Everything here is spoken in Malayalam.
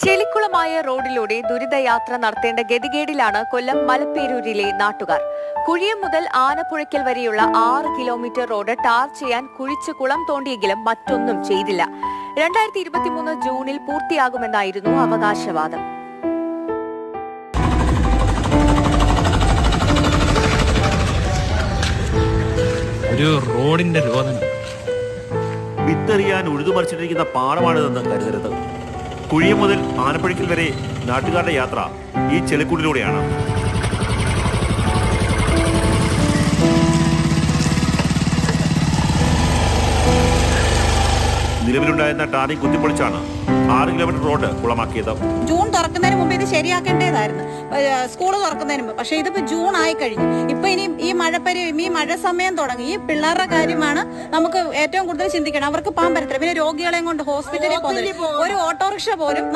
ചെളിക്കുളമായ റോഡിലൂടെ ദുരിതയാത്ര നടത്തേണ്ട ഗതികേടിലാണ് കൊല്ലം മലപ്പേരൂരിലെ നാട്ടുകാർ. കുഴിയം മുതൽ ആനപ്പുഴയ്ക്കൽ വരെയുള്ള 6 കിലോമീറ്റർ റോഡ് ടാർ ചെയ്യാൻ കുഴിച്ച് കുളം തോണ്ടിയെങ്കിലും മറ്റൊന്നും ചെയ്തില്ല. 2023 ജൂണിൽ പൂർത്തിയാകുമെന്നായിരുന്നു അവകാശവാദം. ഒരു റോഡിന്റെ രോദനം. വിത്തെറിയാൻ ഉഴുതുമറിച്ചിട്ടിരിക്കുന്ന പാടമാണിതെന്ന് കരുതരുത്. കുഴിയം മുതൽ ആനപ്പുഴയ്ക്കൽ വരെ നാട്ടുകാരുടെ യാത്ര ഈ ചെളിക്കുടിലൂടെയാണ്. നിലവിലുണ്ടായിരുന്ന ടാറിംഗ് കുത്തിപ്പൊളിച്ചാണ് 6 കിലോമീറ്റർ റോഡ് കുളമാക്കിയത്. ജൂൺ തുറക്കുന്നതിന് മുമ്പ് ഇത് ശരിയാക്കേണ്ടതായിരുന്നു, സ്കൂൾ തുറക്കുന്നതിന് മുമ്പ്. പക്ഷെ ഇതിപ്പോ ജൂൺ ആയി കഴിഞ്ഞു. ഇപ്പൊ ഇനി ഈ മഴ സമയം തുടങ്ങി. ഈ പിള്ളേരുടെ കാര്യമാണ് നമുക്ക് ഏറ്റവും കൂടുതൽ ചിന്തിക്കണം. അവർക്ക് പോകാൻ പറ്റത്തില്ല. പിന്നെ രോഗികളെയും കൊണ്ട് ഹോസ്പിറ്റലിൽ പോകുന്നത്, ഒരു ഓട്ടോറിക്ഷ പോലും